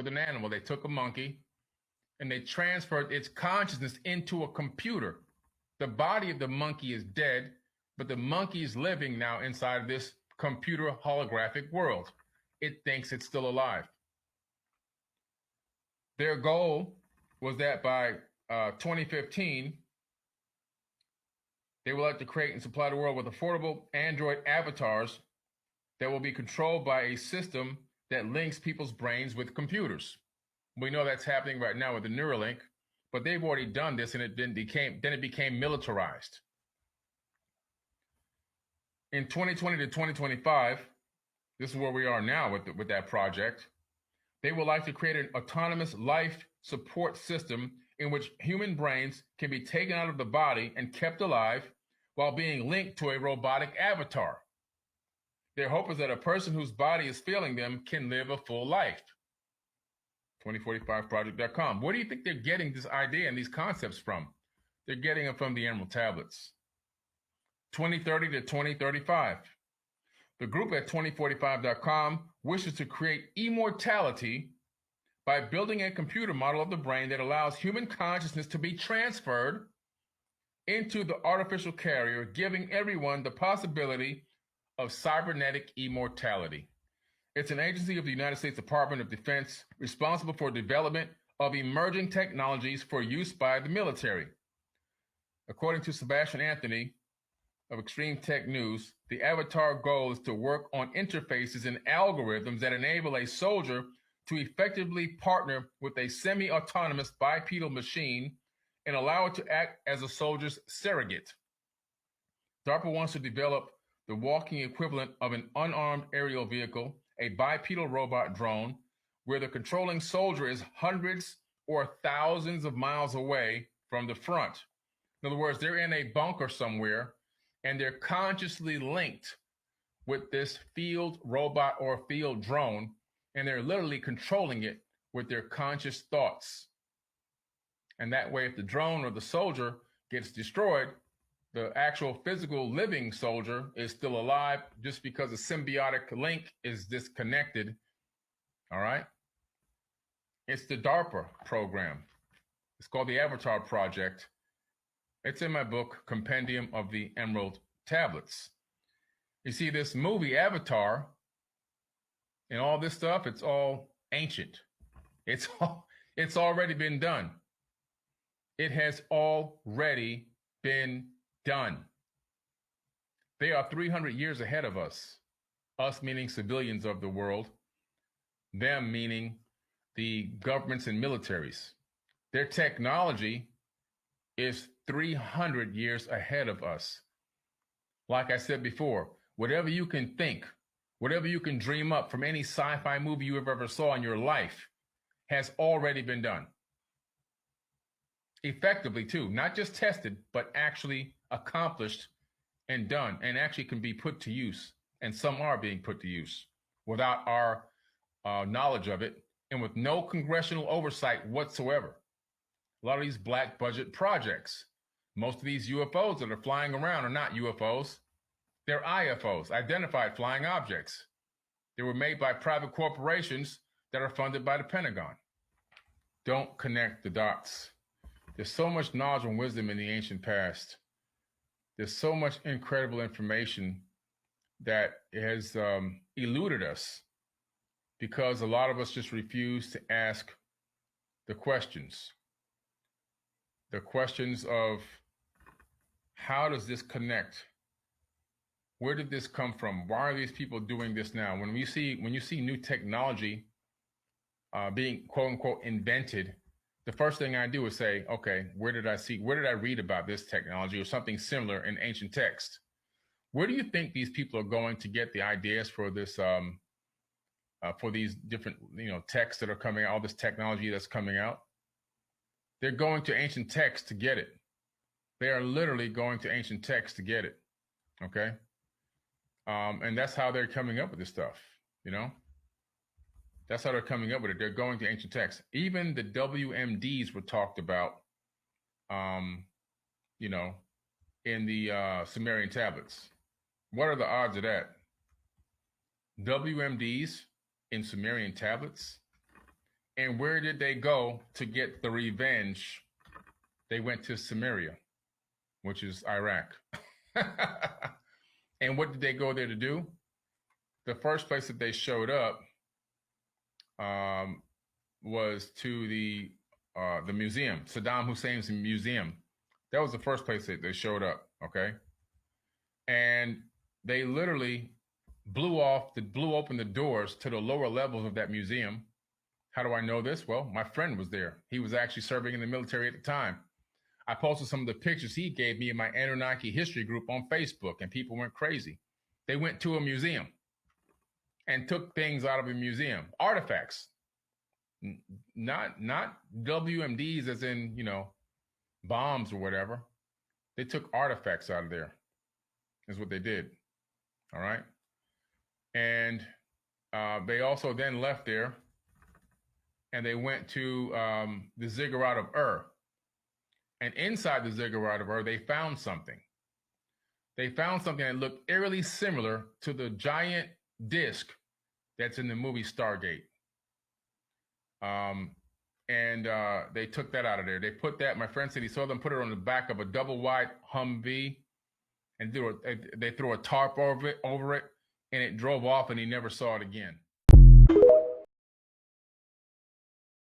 with an animal. They took a monkey and they transferred its consciousness into a computer. The body of the monkey is dead, but the monkey is living now inside of this computer holographic world. It thinks it's still alive. Their goal was that by 2015, they would like to create and supply the world with affordable Android avatars that will be controlled by a system that links people's brains with computers. We know that's happening right now with the Neuralink, but they've already done this, and it became militarized. In 2020 to 2025, this is where we are now with that project. They would like to create an autonomous life support system in which human brains can be taken out of the body and kept alive while being linked to a robotic avatar. Their hope is that a person whose body is failing them can live a full life. 2045project.com. Where do you think they're getting this idea and these concepts from? They're getting them from the Emerald Tablets. 2030 to 2035. The group at 2045.com wishes to create immortality by building a computer model of the brain that allows human consciousness to be transferred into the artificial carrier, giving everyone the possibility of cybernetic immortality. It's an agency of the United States Department of Defense responsible for development of emerging technologies for use by the military. According to Sebastian Anthony of Extreme Tech News, the avatar goal is to work on interfaces and algorithms that enable a soldier to effectively partner with a semi-autonomous bipedal machine and allow it to act as a soldier's surrogate. DARPA wants to develop the walking equivalent of an unarmed aerial vehicle, a bipedal robot drone, where the controlling soldier is hundreds or thousands of miles away from the front. In other words, they're in a bunker somewhere, and they're consciously linked with this field robot or field drone, and they're literally controlling it with their conscious thoughts. And that way, if the drone or the soldier gets destroyed, the actual physical living soldier is still alive just because the symbiotic link is disconnected. All right? It's the DARPA program. It's called the Avatar Project. It's in my book, Compendium of the Emerald Tablets. You see, this movie, Avatar, and all this stuff, it's all ancient. It's already been done. It has already been done. They are 300 years ahead of us. Us meaning civilians of the world. Them meaning the governments and militaries. Their technology is 300 years ahead of us. Like I said before, whatever you can think, whatever you can dream up from any sci-fi movie you have ever saw in your life has already been done. Effectively too, not just tested, but actually accomplished and done, and actually can be put to use. And some are being put to use without our knowledge of it and with no congressional oversight whatsoever. A lot of these black budget projects, most of these UFOs that are flying around are not UFOs. They're IFOs, identified flying objects. They were made by private corporations that are funded by the Pentagon. Don't connect the dots. There's so much knowledge and wisdom in the ancient past. There's so much incredible information that has eluded us because a lot of us just refuse to ask the questions. The questions of how does this connect? Where did this come from? Why are these people doing this now? When you see new technology being quote unquote invented, the first thing I do is say, okay, where did I read about this technology or something similar in ancient text? Where do you think these people are going to get the ideas for this, for these different, texts that are coming out, all this technology that's coming out? They're going to ancient texts to get it. They are literally going to ancient texts to get it. Okay. And that's how they're coming up with this stuff, That's how they're coming up with it. They're going to ancient texts. Even the WMDs were talked about, in the Sumerian tablets. What are the odds of that? WMDs in Sumerian tablets? And where did they go to get the revenge? They went to Samaria, which is Iraq. And what did they go there to do? The first place that they showed up was to the museum, Saddam Hussein's museum. That was the first place that they showed up, okay? And they literally blew open the doors to the lower levels of that museum. How do I know this? Well, my friend was there. He was actually serving in the military at the time. I posted some of the pictures he gave me in my Anunnaki history group on Facebook, and people went crazy. They went to a museum and took things out of a museum, artifacts, not WMDs as in, you know, bombs or whatever. They took artifacts out of there, is what they did. All right. And they also then left there and they went to the ziggurat of Ur. And inside the ziggurat of Ur, they found something. They found something that looked eerily similar to the giant disc that's in the movie Stargate. And they took that out of there. They put that, my friend said he saw them put it on the back of a double wide Humvee, and they threw a tarp over it, and it drove off, and he never saw it again.